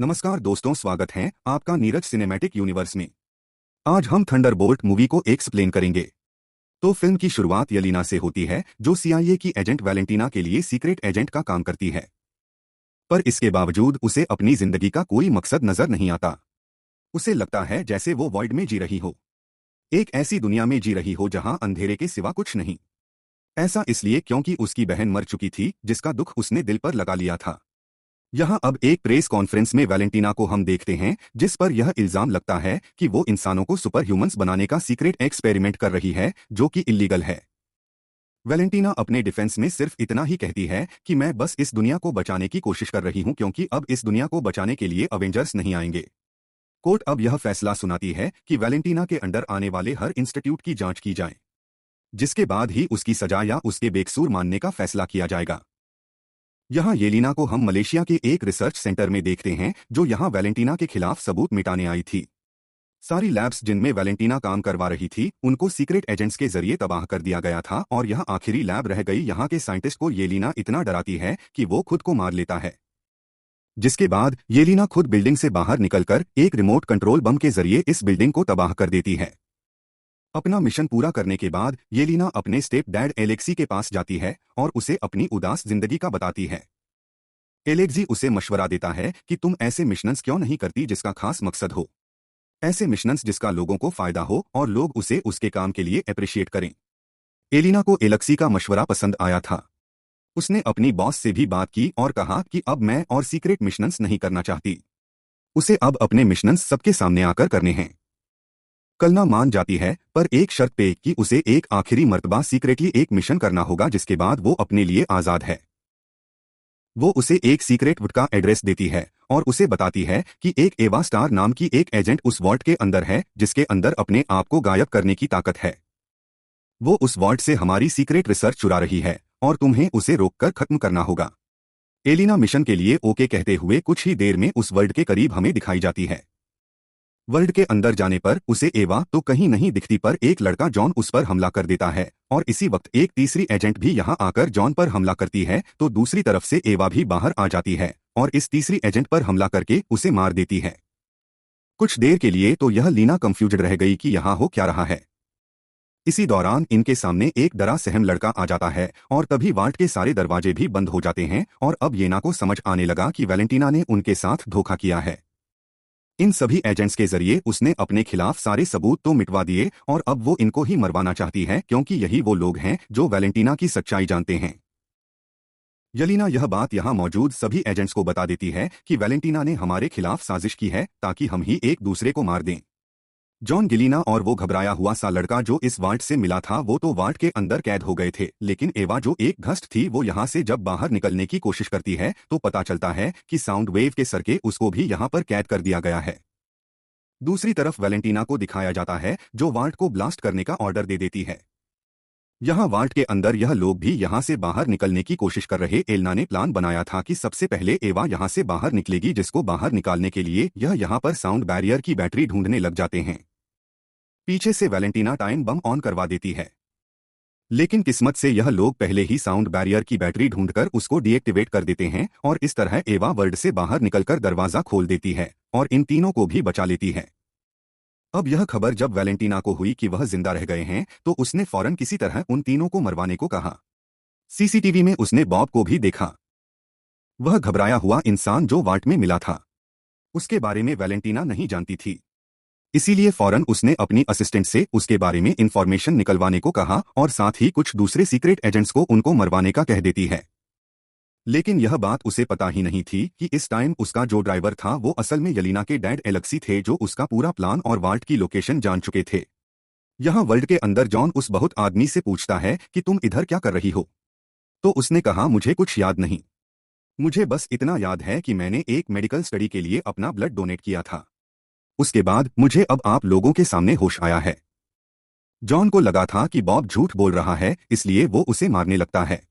नमस्कार दोस्तों, स्वागत है आपका नीरज सिनेमैटिक यूनिवर्स में। आज हम थंडरबोल्ट मूवी को एक्सप्लेन करेंगे। तो फिल्म की शुरुआत येलिना से होती है, जो सीआईए की एजेंट वैलेंटीना के लिए सीक्रेट एजेंट का काम करती है। पर इसके बावजूद उसे अपनी जिंदगी का कोई मकसद नजर नहीं आता। उसे लगता है जैसे वो वॉइड में जी रही हो, एक ऐसी दुनिया में जी रही हो जहां अंधेरे के सिवा कुछ नहीं। ऐसा इसलिए क्योंकि उसकी बहन मर चुकी थी, जिसका दुख उसने दिल पर लगा लिया था। यहाँ अब एक प्रेस कॉन्फ्रेंस में वैलेंटीना को हम देखते हैं, जिस पर यह इल्जाम लगता है कि वो इंसानों को सुपर ह्यूमंस बनाने का सीक्रेट एक्सपेरिमेंट कर रही है, जो कि इल्लीगल है। वैलेंटीना अपने डिफेंस में सिर्फ इतना ही कहती है कि मैं बस इस दुनिया को बचाने की कोशिश कर रही हूं, क्योंकि अब इस दुनिया को बचाने के लिए अवेंजर्स नहीं आएंगे। कोर्ट अब यह फैसला सुनाती है कि वैलेंटीना के अंडर आने वाले हर इंस्टीट्यूट की जांच की जाए, जिसके बाद ही उसकी सजा या उसके बेकसूर मानने का फैसला किया जाएगा। यहाँ येलिना को हम मलेशिया के एक रिसर्च सेंटर में देखते हैं, जो यहाँ वैलेंटीना के खिलाफ सबूत मिटाने आई थी। सारी लैब्स जिनमें वैलेंटीना काम करवा रही थी, उनको सीक्रेट एजेंट्स के जरिए तबाह कर दिया गया था, और यह आखिरी लैब रह गई। यहाँ के साइंटिस्ट को येलिना इतना डराती है कि वो खुद को मार लेता है। जिसके बाद येलिना खुद बिल्डिंग से बाहर निकलकर एक रिमोट कंट्रोल बम के जरिए इस बिल्डिंग को तबाह कर देती है। अपना मिशन पूरा करने के बाद येलिना अपने स्टेप डैड एलेक्सी के पास जाती है और उसे अपनी उदास जिंदगी का बताती है। एलेक्सी उसे मशवरा देता है कि तुम ऐसे मिशंस क्यों नहीं करती जिसका खास मकसद हो, ऐसे मिशंस जिसका लोगों को फायदा हो और लोग उसे उसके काम के लिए अप्रिशिएट करें। एलिना को एलेक्सी का मशवरा पसंद आया था। उसने अपनी बॉस से भी बात की और कहा कि अब मैं और सीक्रेट मिशंस नहीं करना चाहती। उसे अब अपने मिशंस सबके सामने आकर करने हैं। कलना मान जाती है, पर एक शर्त पे कि उसे एक आखिरी मर्तबा सीक्रेटली एक मिशन करना होगा, जिसके बाद वो अपने लिए आजाद है। वो उसे एक सीक्रेट वुड का एड्रेस देती है और उसे बताती है कि एक एवा स्टार नाम की एक एजेंट उस वॉल्ट के अंदर है, जिसके अंदर अपने आप को गायब करने की ताकत है। वो उस वॉल्ट से हमारी सीक्रेट रिसर्च चुरा रही है और तुम्हें उसे रोककर खत्म करना होगा। एलिना मिशन के लिए ओके कहते हुए कुछ ही देर में उस वर्ल्ड के करीब हमें दिखाई जाती है। वर्ल्ड के अंदर जाने पर उसे एवा तो कहीं नहीं दिखती, पर एक लड़का जॉन उस पर हमला कर देता है, और इसी वक्त एक तीसरी एजेंट भी यहाँ आकर जॉन पर हमला करती है। तो दूसरी तरफ से एवा भी बाहर आ जाती है और इस तीसरी एजेंट पर हमला करके उसे मार देती है। कुछ देर के लिए तो यह लीना कंफ्यूज्ड रह गई कि यहाँ हो क्या रहा है। इसी दौरान इनके सामने एक डरा सहम लड़का आ जाता है और तभी वार्ड के सारे दरवाजे भी बंद हो जाते हैं, और अब येना को समझ आने लगा कि वैलेंटीना ने उनके साथ धोखा किया है। इन सभी एजेंट्स के जरिए उसने अपने खिलाफ सारे सबूत तो मिटवा दिए, और अब वो इनको ही मरवाना चाहती है, क्योंकि यही वो लोग हैं जो वैलेंटीना की सच्चाई जानते हैं। येलिना यह बात यहाँ मौजूद सभी एजेंट्स को बता देती है कि वैलेंटीना ने हमारे खिलाफ साजिश की है, ताकि हम ही एक दूसरे को मार दें। जॉन गिलीना और वो घबराया हुआ सा लड़का जो इस वार्ड से मिला था, वो तो वार्ड के अंदर कैद हो गए थे, लेकिन एवा जो एक घस्ट थी, वो यहाँ से जब बाहर निकलने की कोशिश करती है तो पता चलता है कि साउंड वेव के सरके उसको भी यहाँ पर कैद कर दिया गया है। दूसरी तरफ वैलेंटीना को दिखाया जाता है, जो वार्ड को ब्लास्ट करने का ऑर्डर दे देती है। यहाँ वार्ड के अंदर यह लोग भी यहाँ से बाहर निकलने की कोशिश कर रहे। एलना ने प्लान बनाया था कि सबसे पहले एवा यहाँ से बाहर निकलेगी, जिसको बाहर निकालने के लिए यह यहाँ पर साउंड बैरियर की बैटरी ढूंढने लग जाते हैं। पीछे से वैलेंटीना टाइम बम ऑन करवा देती है, लेकिन किस्मत से यह लोग पहले ही साउंड बैरियर की बैटरी ढूंढकर उसको डीएक्टिवेट कर देते हैं, और इस तरह एवा वर्ल्ड से बाहर निकलकर दरवाजा खोल देती है और इन तीनों को भी बचा लेती है। अब यह खबर जब वैलेंटीना को हुई कि वह जिंदा रह गए हैं, तो उसने फौरन किसी तरह उन तीनों को मरवाने को कहा। सीसीटीवी में उसने बॉब को भी देखा। वह घबराया हुआ इंसान जो वार्ड में मिला था, उसके बारे में वैलेंटीना नहीं जानती थी, इसीलिए फौरन उसने अपनी असिस्टेंट से उसके बारे में इंफॉर्मेशन निकलवाने को कहा, और साथ ही कुछ दूसरे सीक्रेट एजेंट्स को उनको मरवाने का कह देती है। लेकिन यह बात उसे पता ही नहीं थी कि इस टाइम उसका जो ड्राइवर था, वो असल में येलिना के डैड एलेक्सी थे, जो उसका पूरा प्लान और वार्ड की लोकेशन जान चुके थे। यहाँ वर्ल्ड के अंदर जॉन उस बहुत आदमी से पूछता है कि तुम इधर क्या कर रही हो, तो उसने कहा मुझे कुछ याद नहीं, मुझे बस इतना याद है कि मैंने एक मेडिकल स्टडी के लिए अपना ब्लड डोनेट किया था। उसके बाद मुझे अब आप लोगों के सामने होश आया है। जॉन को लगा था कि बॉब झूठ बोल रहा है, इसलिए वो उसे मारने लगता है,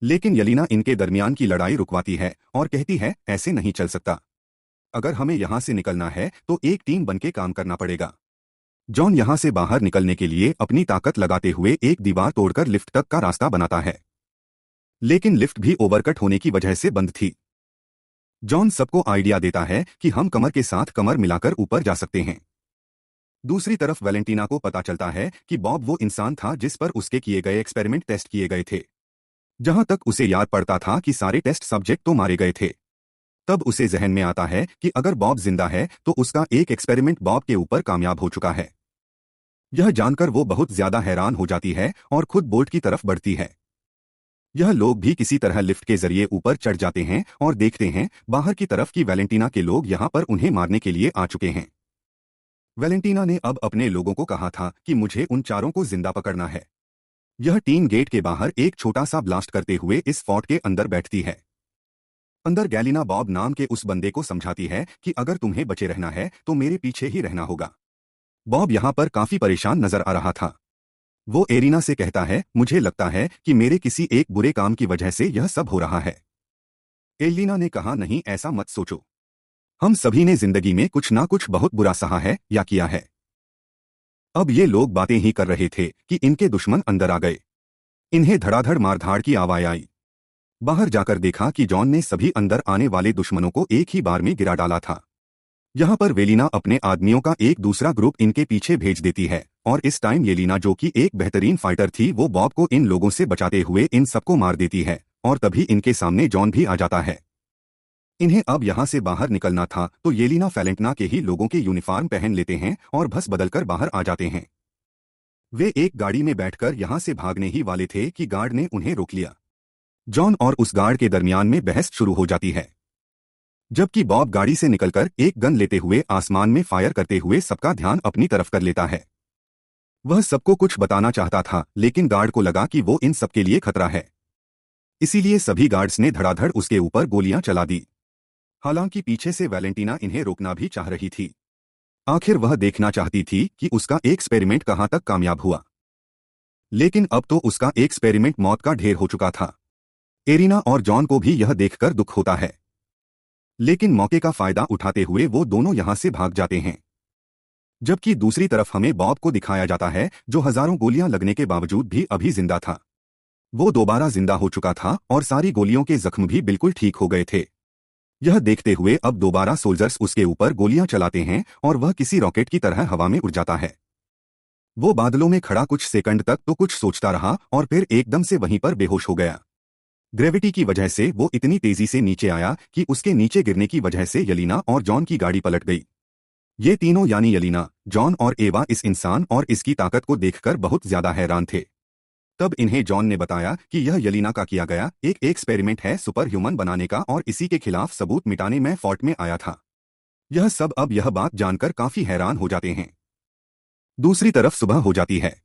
लेकिन येलिना इनके दरमियान की लड़ाई रुकवाती है और कहती है ऐसे नहीं चल सकता। अगर हमें यहाँ से निकलना है तो एक टीम बनके काम करना पड़ेगा। जॉन यहाँ से बाहर निकलने के लिए अपनी ताकत लगाते हुए एक दीवार तोड़कर लिफ्ट तक का रास्ता बनाता है, लेकिन लिफ्ट भी ओवरकट होने की वजह से बंद थी। जॉन सबको आइडिया देता है कि हम कमर के साथ कमर मिलाकर ऊपर जा सकते हैं। दूसरी तरफ वैलेंटीना को पता चलता है कि बॉब वो इंसान था जिस पर उसके किए गए एक्सपेरिमेंट टेस्ट किए गए थे। जहां तक उसे याद पड़ता था कि सारे टेस्ट सब्जेक्ट तो मारे गए थे। तब उसे जहन में आता है कि अगर बॉब जिंदा है तो उसका एक एक्सपेरिमेंट बॉब के ऊपर कामयाब हो चुका है। यह जानकर वो बहुत ज्यादा हैरान हो जाती है और खुद बोर्ड की तरफ बढ़ती है। यह लोग भी किसी तरह लिफ्ट के जरिए ऊपर चढ़ जाते हैं और देखते हैं बाहर की तरफ कि वैलेंटीना के लोग यहां पर उन्हें मारने के लिए आ चुके हैं। वैलेंटीना ने अब अपने लोगों को कहा था कि मुझे उन चारों को जिंदा पकड़ना है। यह टीम गेट के बाहर एक छोटा सा ब्लास्ट करते हुए इस फोर्ट के अंदर बैठती है। अंदर गैलिना बॉब नाम के उस बंदे को समझाती है कि अगर तुम्हें बचे रहना है तो मेरे पीछे ही रहना होगा। बॉब यहां पर काफी परेशान नजर आ रहा था। वो एरिना से कहता है, मुझे लगता है कि मेरे किसी एक बुरे काम की वजह से यह सब हो रहा है। एलिना ने कहा, नहीं ऐसा मत सोचो। हम सभी ने जिंदगी में कुछ ना कुछ बहुत बुरा सहा है या किया है। अब ये लोग बातें ही कर रहे थे कि इनके दुश्मन अंदर आ गए। इन्हें धड़ाधड़ मारधाड़ की आवाज आई। बाहर जाकर देखा कि जॉन ने सभी अंदर आने वाले दुश्मनों को एक ही बार में गिरा डाला था। यहाँ पर वेलिना अपने आदमियों का एक दूसरा ग्रुप इनके पीछे भेज देती है और इस टाइम येलिना जो कि एक बेहतरीन फाइटर थी वो बॉब को इन लोगों से बचाते हुए इन सबको मार देती है और तभी इनके सामने जॉन भी आ जाता है। इन्हें अब यहाँ से बाहर निकलना था तो येलिना वैलेंटीना के ही लोगों के यूनिफॉर्म पहन लेते हैं और भस बदलकर बाहर आ जाते हैं। वे एक गाड़ी में बैठकर यहाँ से भागने ही वाले थे कि गार्ड ने उन्हें रोक लिया। जॉन और उस गार्ड के दरमियान में बहस शुरू हो जाती है, जबकि बॉब गाड़ी से निकलकर एक गन लेते हुए आसमान में फायर करते हुए सबका ध्यान अपनी तरफ कर लेता है। वह सबको कुछ बताना चाहता था लेकिन गार्ड को लगा कि वो इन सबके लिए खतरा है, इसीलिए सभी गार्ड्स ने धड़ाधड़ उसके ऊपर गोलियां चला दी। हालांकि पीछे से वैलेंटीना इन्हें रोकना भी चाह रही थी। आखिर वह देखना चाहती थी कि उसका एक्सपेरिमेंट कहां तक कामयाब हुआ। लेकिन अब तो उसका एक्सपेरिमेंट मौत का ढेर हो चुका था। एरिना और जॉन को भी यह देखकर दुख होता है, लेकिन मौके का फायदा उठाते हुए वो दोनों यहां से भाग जाते हैं। जबकि दूसरी तरफ हमें बॉब को दिखाया जाता है जो हजारों गोलियां लगने के बावजूद भी अभी जिंदा था। वो दोबारा जिंदा हो चुका था और सारी गोलियों के जख्म भी बिल्कुल ठीक हो गए थे। यह देखते हुए अब दोबारा सोल्जर्स उसके ऊपर गोलियां चलाते हैं और वह किसी रॉकेट की तरह हवा में उड़ जाता है। वो बादलों में खड़ा कुछ सेकंड तक तो कुछ सोचता रहा और फिर एकदम से वहीं पर बेहोश हो गया। ग्रेविटी की वजह से वो इतनी तेजी से नीचे आया कि उसके नीचे गिरने की वजह से येलिना और जॉन की गाड़ी पलट गई। ये तीनों यानी येलिना, जॉन और एवा इस इंसान और इसकी ताकत को देखकर बहुत ज्यादा हैरान थे। तब इन्हें जॉन ने बताया कि यह येलिना का किया गया एक एक्सपेरिमेंट है सुपर ह्यूमन बनाने का और इसी के खिलाफ सबूत मिटाने में फोर्ट में आया था। यह सब अब यह बात जानकर काफी हैरान हो जाते हैं। दूसरी तरफ सुबह हो जाती है।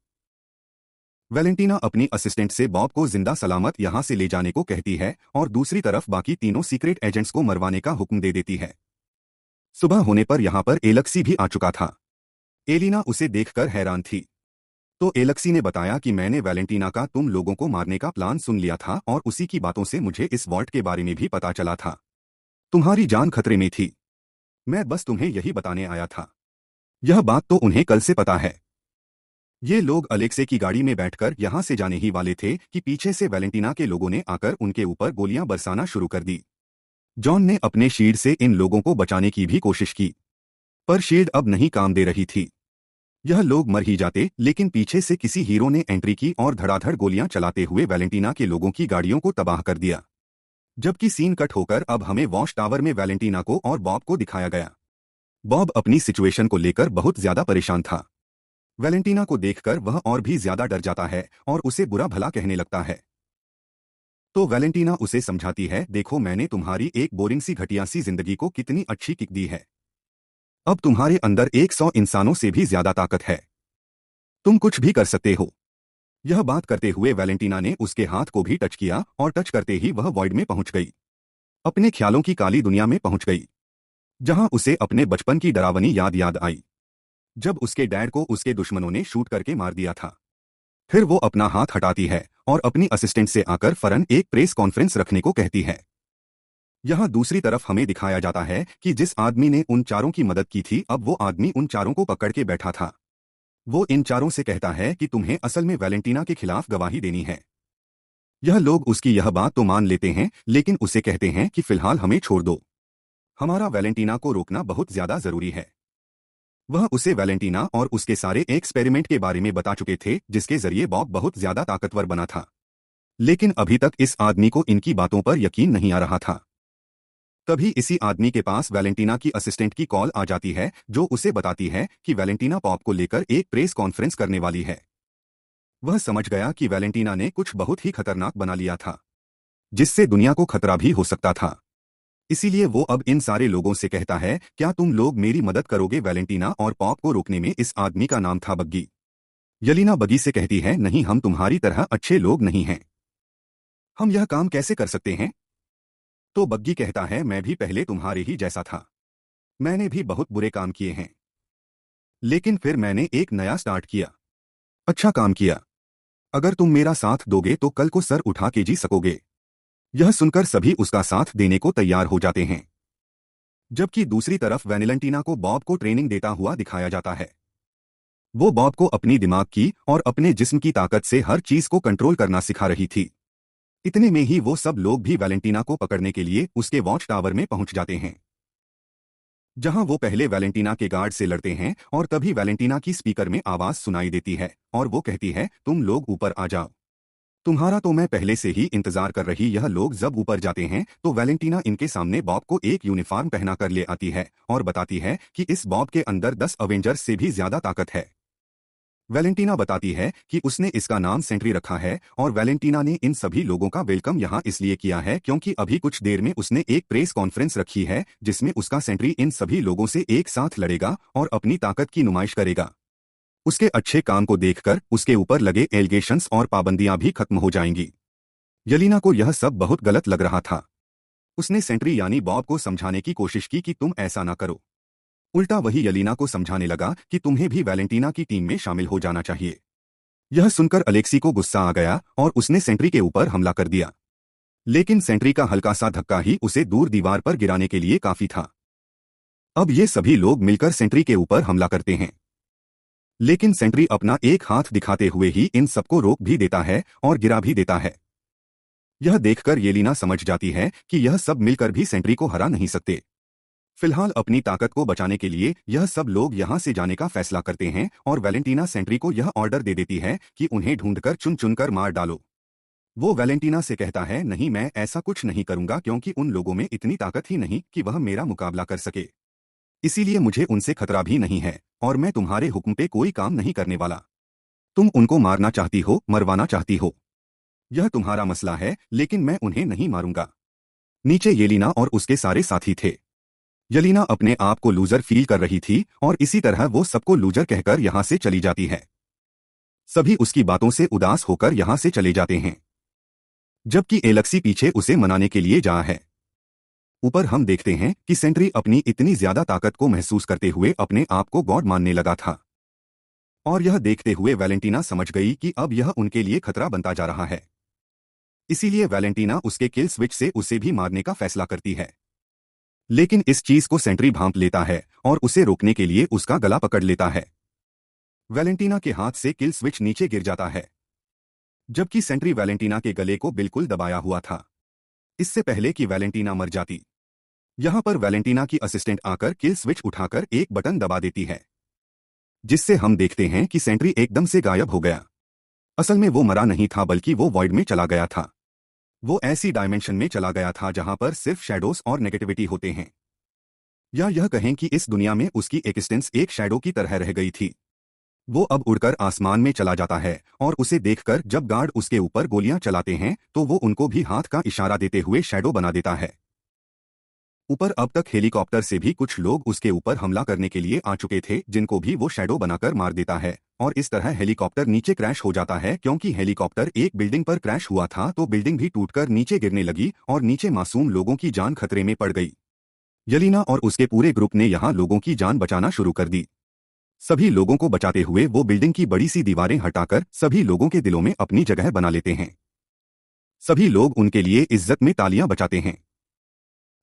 वैलेंटीना अपनी असिस्टेंट से बॉब को जिंदा सलामत यहां से ले जाने को कहती है और दूसरी तरफ बाकी तीनों सीक्रेट एजेंट्स को मरवाने का हुक्म दे देती है। सुबह होने पर यहां पर एलेक्सी भी आ चुका था। एलिना उसे देखकर हैरान थी। तो एलेक्सी ने बताया कि मैंने वैलेंटीना का तुम लोगों को मारने का प्लान सुन लिया था और उसी की बातों से मुझे इस वॉल्ट के बारे में भी पता चला था। तुम्हारी जान खतरे में थी। मैं बस तुम्हें यही बताने आया था। यह बात तो उन्हें कल से पता है। ये लोग अलेक्से की गाड़ी में बैठकर यहां से जाने ही वाले थे कि पीछे से वैलेंटीना के लोगों ने आकर उनके ऊपर गोलियां बरसाना शुरू कर दी। जॉन ने अपने शील्ड से इन लोगों को बचाने की भी कोशिश की, पर शील्ड अब नहीं काम दे रही थी। यह लोग मर ही जाते, लेकिन पीछे से किसी हीरो ने एंट्री की और धड़ाधड़ गोलियां चलाते हुए वैलेंटीना के लोगों की गाड़ियों को तबाह कर दिया। जबकि सीन कट होकर अब हमें वॉच टावर में वैलेंटीना को और बॉब को दिखाया गया। बॉब अपनी सिचुएशन को लेकर बहुत ज्यादा परेशान था। वैलेंटीना को देखकर वह और भी ज्यादा डर जाता है और उसे बुरा भला कहने लगता है। तो वैलेंटीना उसे समझाती है, देखो मैंने तुम्हारी एक बोरिंग सी घटिया सी जिंदगी को कितनी अच्छी किक दी है। अब तुम्हारे अंदर 100 इंसानों से भी ज्यादा ताकत है। तुम कुछ भी कर सकते हो। यह बात करते हुए वैलेंटीना ने उसके हाथ को भी टच किया और टच करते ही वह वॉइड में पहुंच गई। अपने ख्यालों की काली दुनिया में पहुंच गई, जहां उसे अपने बचपन की डरावनी याद आई, जब उसके डैड को उसके दुश्मनों ने शूट करके मार दिया था। फिर वो अपना हाथ हटाती है और अपनी असिस्टेंट से आकर फरन एक प्रेस कॉन्फ्रेंस रखने को कहती है। यहाँ दूसरी तरफ हमें दिखाया जाता है कि जिस आदमी ने उन चारों की मदद की थी अब वो आदमी उन चारों को पकड़ के बैठा था। वो इन चारों से कहता है कि तुम्हें असल में वैलेंटीना के खिलाफ गवाही देनी है। यह लोग उसकी यह बात तो मान लेते हैं, लेकिन उसे कहते हैं कि फिलहाल हमें छोड़ दो। हमारा वैलेंटीना को रोकना बहुत ज्यादा जरूरी है। वह उसे वैलेंटीना और उसके सारे एक्सपेरिमेंट के बारे में बता चुके थे जिसके जरिए बॉब बहुत ज्यादा ताकतवर बना था। लेकिन अभी तक इस आदमी को इनकी बातों पर यकीन नहीं आ रहा था। तभी इसी आदमी के पास वैलेंटीना की असिस्टेंट की कॉल आ जाती है जो उसे बताती है कि वैलेंटीना पॉप को लेकर एक प्रेस कॉन्फ्रेंस करने वाली है। वह समझ गया कि वैलेंटीना ने कुछ बहुत ही खतरनाक बना लिया था जिससे दुनिया को खतरा भी हो सकता था। इसीलिए वो अब इन सारे लोगों से कहता है, क्या तुम लोग मेरी मदद करोगे वैलेंटीना और पॉप को रोकने में। इस आदमी का नाम था बग्गी। यलीना बग्गी से कहती है, नहीं, हम तुम्हारी तरह अच्छे लोग नहीं हैं। हम यह काम कैसे कर सकते हैं। तो बग्गी कहता है, मैं भी पहले तुम्हारे ही जैसा था। मैंने भी बहुत बुरे काम किए हैं, लेकिन फिर मैंने एक नया स्टार्ट किया। अच्छा काम किया। अगर तुम मेरा साथ दोगे तो कल को सर उठा के जी सकोगे। यह सुनकर सभी उसका साथ देने को तैयार हो जाते हैं। जबकि दूसरी तरफ वैलेंटीना को बॉब को ट्रेनिंग देता हुआ दिखाया जाता है। वो बॉब को अपनी दिमाग की और अपने जिस्म की ताकत से हर चीज को कंट्रोल करना सिखा रही थी। इतने में ही वो सब लोग भी वैलेंटीना को पकड़ने के लिए उसके वॉच टावर में पहुंच जाते हैं, जहां वो पहले वैलेंटीना के गार्ड से लड़ते हैं। और तभी वैलेंटीना की स्पीकर में आवाज सुनाई देती है और वो कहती है, तुम लोग ऊपर आ जाओ। तुम्हारा तो मैं पहले से ही इंतजार कर रही। यह लोग जब ऊपर जाते हैं तो वैलेंटीना इनके सामने बॉब को एक यूनिफॉर्म पहना कर ले आती है और बताती है कि इस बॉब के अंदर 10 अवेंजर्स से भी ज्यादा ताकत है। वैलेंटीना बताती है कि उसने इसका नाम सेंट्री रखा है और वैलेंटीना ने इन सभी लोगों का वेलकम यहाँ इसलिए किया है क्योंकि अभी कुछ देर में उसने एक प्रेस कॉन्फ्रेंस रखी है जिसमें उसका सेंट्री इन सभी लोगों से एक साथ लड़ेगा और अपनी ताकत की नुमाइश करेगा। उसके अच्छे काम को देखकर उसके ऊपर लगे एलिगेशंस और पाबंदियां भी खत्म हो जाएंगी। यलीना को यह सब बहुत गलत लग रहा था। उसने सेंट्री यानी बॉब को समझाने की कोशिश की कि तुम ऐसा ना करो। उल्टा वही यलीना को समझाने लगा कि तुम्हें भी वैलेंटीना की टीम में शामिल हो जाना चाहिए। यह सुनकर अलेक्सी को गुस्सा आ गया और उसने सेंट्री के ऊपर हमला कर दिया। लेकिन सेंट्री का हल्का सा धक्का ही उसे दूर दीवार पर गिराने के लिए काफी था। अब ये सभी लोग मिलकर सेंट्री के ऊपर हमला करते हैं, लेकिन सेंट्री अपना एक हाथ दिखाते हुए ही इन सबको रोक भी देता है और गिरा भी देता है। यह देखकर येलिना समझ जाती है कि यह सब मिलकर भी सेंट्री को हरा नहीं सकते। फिलहाल अपनी ताकत को बचाने के लिए यह सब लोग यहां से जाने का फैसला करते हैं और वैलेंटीना सेंट्री को यह ऑर्डर दे देती है कि उन्हें ढूंढकर चुन चुनकर मार डालो। वो वैलेंटीना से कहता है, नहीं, मैं ऐसा कुछ नहीं करूंगा क्योंकि उन लोगों में इतनी ताकत ही नहीं कि वह मेरा मुकाबला कर सके। इसीलिए मुझे उनसे खतरा भी नहीं है और मैं तुम्हारे हुक्म पे कोई काम नहीं करने वाला। तुम उनको मारना चाहती हो, मरवाना चाहती हो, यह तुम्हारा मसला है, लेकिन मैं उन्हें नहीं मारूंगा। नीचे येलिना और उसके सारे साथी थे। यलीना अपने आप को लूजर फील कर रही थी और इसी तरह वो सबको लूजर कहकर यहां से चली जाती है। सभी उसकी बातों से उदास होकर यहां से चले जाते हैं, जबकि एलेक्सी पीछे उसे मनाने के लिए जा है। ऊपर हम देखते हैं कि सेंट्री अपनी इतनी ज्यादा ताकत को महसूस करते हुए अपने आप को गॉड मानने लगा था। और यह देखते हुए वैलेंटीना समझ गई कि अब यह उनके लिए खतरा बनता जा रहा है। इसीलिए वैलेंटीना उसके किल स्विच से उसे भी मारने का फैसला करती है। लेकिन इस चीज को सेंट्री भांप लेता है और उसे रोकने के लिए उसका गला पकड़ लेता है। वैलेंटीना के हाथ से किल स्विच नीचे गिर जाता है, जबकि सेंट्री वैलेंटीना के गले को बिल्कुल दबाया हुआ था, इससे पहले कि वैलेंटीना मर जाती। यहां पर वैलेंटीना की असिस्टेंट आकर किल स्विच उठाकर एक बटन दबा देती है, जिससे हम देखते हैं कि सेंट्री एकदम से गायब हो गया। असल में वो मरा नहीं था, बल्कि वो वॉइड में चला गया था। वो ऐसी डायमेंशन में चला गया था जहां पर सिर्फ शैडोज और नेगेटिविटी होते हैं, या यह कहें कि इस दुनिया में उसकी एक्सिस्टेंस एक शैडो की तरह रह गई थी। वो अब उड़कर आसमान में चला जाता है और उसे देखकर जब गार्ड उसके ऊपर गोलियां चलाते हैं तो वो उनको भी हाथ का इशारा देते हुए शैडो बना देता है। ऊपर अब तक हेलीकॉप्टर से भी कुछ लोग उसके ऊपर हमला करने के लिए आ चुके थे, जिनको भी वो शैडो बनाकर मार देता है। और इस तरह हेलीकॉप्टर नीचे क्रैश हो जाता है। क्योंकि हेलीकॉप्टर एक बिल्डिंग पर क्रैश हुआ था तो बिल्डिंग भी टूटकर नीचे गिरने लगी और नीचे मासूम लोगों की जान खतरे में पड़ गई। यलीना और उसके पूरे ग्रुप ने यहाँ लोगों की जान बचाना शुरू कर दी। सभी लोगों को बचाते हुए वो बिल्डिंग की बड़ी सी दीवारें हटाकर सभी लोगों के दिलों में अपनी जगह बना लेते हैं। सभी लोग उनके लिए इज्जत में तालियां बजाते हैं।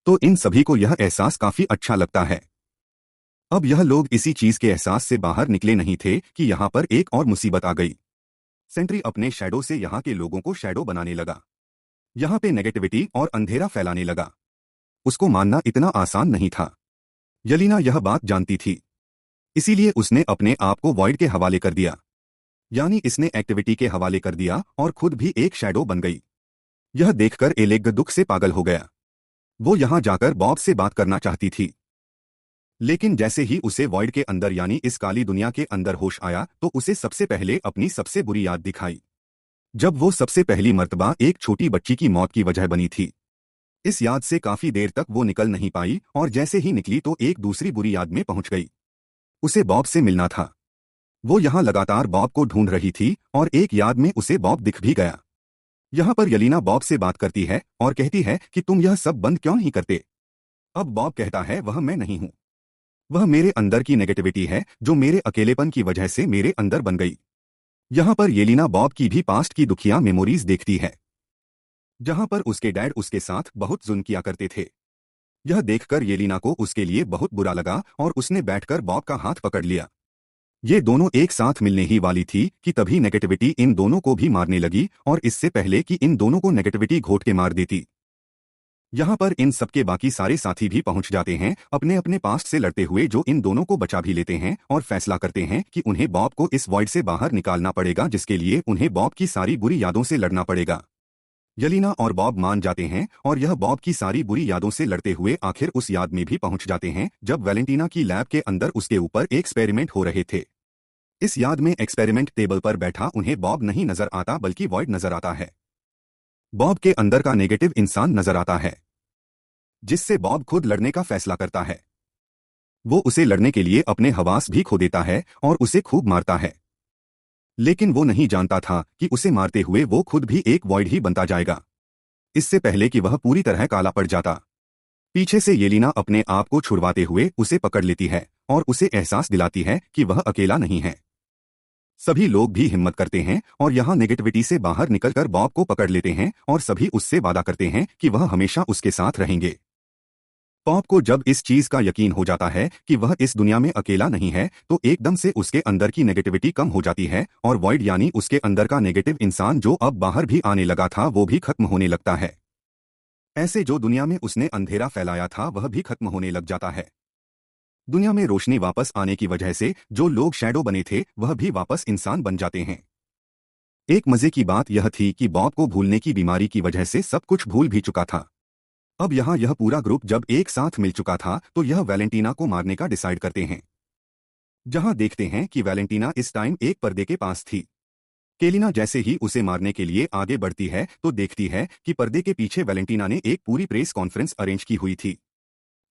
तो इन सभी को यह एहसास काफी अच्छा लगता है। अब यह लोग इसी चीज के एहसास से बाहर निकले नहीं थे कि यहाँ पर एक और मुसीबत आ गई। सेंट्री अपने शैडो से यहाँ के लोगों को शैडो बनाने लगा। यहाँ पे नेगेटिविटी और अंधेरा फैलाने लगा। उसको मानना इतना आसान नहीं था। यलीना यह बात जानती थी, इसीलिए उसने अपने आप को वॉइड के हवाले कर दिया, यानी इसने एक्टिविटी के हवाले कर दिया और खुद भी एक शैडो बन गई। यह देखकर एलेग दुख से पागल हो गया। वो यहां जाकर बॉब से बात करना चाहती थी, लेकिन जैसे ही उसे वॉइड के अंदर यानी इस काली दुनिया के अंदर होश आया तो उसे सबसे पहले अपनी सबसे बुरी याद दिखाई, जब वो सबसे पहली मर्तबा एक छोटी बच्ची की मौत की वजह बनी थी। इस याद से काफी देर तक वो निकल नहीं पाई और जैसे ही निकली तो एक दूसरी बुरी याद में पहुंच गई। उसे बॉब से मिलना था। वो यहां लगातार बॉब को ढूंढ रही थी और एक याद में उसे बॉब दिख भी गया। यहां पर यलीना बॉब से बात करती है और कहती है कि तुम यह सब बंद क्यों नहीं करते। अब बॉब कहता है वह मैं नहीं हूं, वह मेरे अंदर की नेगेटिविटी है जो मेरे अकेलेपन की वजह से मेरे अंदर बन गई। यहां पर येलिना बॉब की भी पास्ट की दुखिया मेमोरीज देखती है, जहां पर उसके डैड उसके साथ बहुत जुल्म किया करते थे। यह देखकर येलिना को उसके लिए बहुत बुरा लगा और उसने बैठकर बॉब का हाथ पकड़ लिया। ये दोनों एक साथ मिलने ही वाली थी कि तभी नेगेटिविटी इन दोनों को भी मारने लगी और इससे पहले कि इन दोनों को नेगेटिविटी घोट के मार देती। यहां पर इन सबके बाकी सारे साथी भी पहुंच जाते हैं अपने अपने पास्ट से लड़ते हुए, जो इन दोनों को बचा भी लेते हैं और फैसला करते हैं कि उन्हें बॉब को इस वॉइड से बाहर निकालना पड़ेगा, जिसके लिए उन्हें बॉब की सारी बुरी यादों से लड़ना पड़ेगा। यलीना और बॉब मान जाते हैं और यह बॉब की सारी बुरी यादों से लड़ते हुए आखिर उस याद में भी पहुंच जाते हैं जब वैलेंटीना की लैब के अंदर उसके ऊपर एक्सपेरिमेंट हो रहे थे। इस याद में एक्सपेरिमेंट टेबल पर बैठा उन्हें बॉब नहीं नजर आता बल्कि वॉइड नजर आता है। बॉब के अंदर का नेगेटिव इंसान नजर आता है, जिससे बॉब खुद लड़ने का फैसला करता है। वो उसे लड़ने के लिए अपने हवास भी खो देता है और उसे खूब मारता है, लेकिन वो नहीं जानता था कि उसे मारते हुए वो खुद भी एक वॉइड ही बनता जाएगा, इससे पहले कि वह पूरी तरह काला पड़ जाता। पीछे से येलिना अपने आप को छुड़वाते हुए उसे पकड़ लेती है और उसे एहसास दिलाती है कि वह अकेला नहीं है। सभी लोग भी हिम्मत करते हैं और यहाँ नेगेटिविटी से बाहर निकलकर बॉब को पकड़ लेते हैं और सभी उससे वादा करते हैं कि वह हमेशा उसके साथ रहेंगे। बॉब को जब इस चीज का यकीन हो जाता है कि वह इस दुनिया में अकेला नहीं है तो एकदम से उसके अंदर की नेगेटिविटी कम हो जाती है और वॉइड यानी उसके अंदर का नेगेटिव इंसान जो अब बाहर भी आने लगा था वो भी खत्म होने लगता है। ऐसे जो दुनिया में उसने अंधेरा फैलाया था वह भी खत्म होने लग जाता है। दुनिया में रोशनी वापस आने की वजह से जो लोग शैडो बने थे वह भी वापस इंसान बन जाते हैं। एक मजे की बात यह थी कि बॉब को भूलने की बीमारी की वजह से सब कुछ भूल भी चुका था। अब यहाँ यह पूरा ग्रुप जब एक साथ मिल चुका था तो यह वैलेंटीना को मारने का डिसाइड करते हैं। जहां देखते हैं कि वैलेंटीना इस टाइम एक पर्दे के पास थी। केलिना जैसे ही उसे मारने के लिए आगे बढ़ती है तो देखती है कि पर्दे के पीछे वैलेंटीना ने एक पूरी प्रेस कॉन्फ्रेंस अरेंज की हुई थी,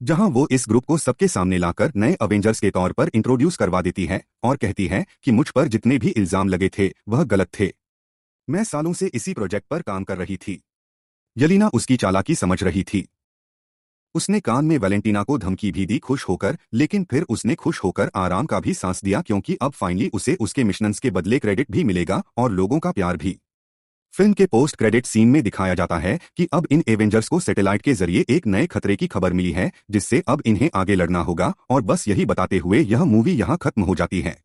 जहां वो इस ग्रुप को सबके सामने लाकर नए अवेंजर्स के तौर पर इंट्रोड्यूस करवा देती है और कहती है कि मुझ पर जितने भी इल्जाम लगे थे वह गलत थे। मैं सालों से इसी प्रोजेक्ट पर काम कर रही थी। यलीना उसकी चालाकी समझ रही थी। उसने कान में वैलेंटीना को धमकी भी दी खुश होकर, लेकिन फिर उसने खुश होकर आराम का भी सांस दिया क्योंकि अब फाइनली उसे उसके मिशंस के बदले क्रेडिट भी मिलेगा और लोगों का प्यार भी। फिल्म के पोस्ट क्रेडिट सीन में दिखाया जाता है कि अब इन एवेंजर्स को सैटेलाइट के जरिए एक नए खतरे की खबर मिली है जिससे अब इन्हें आगे लड़ना होगा और बस यही बताते हुए यह मूवी यहाँ खत्म हो जाती है।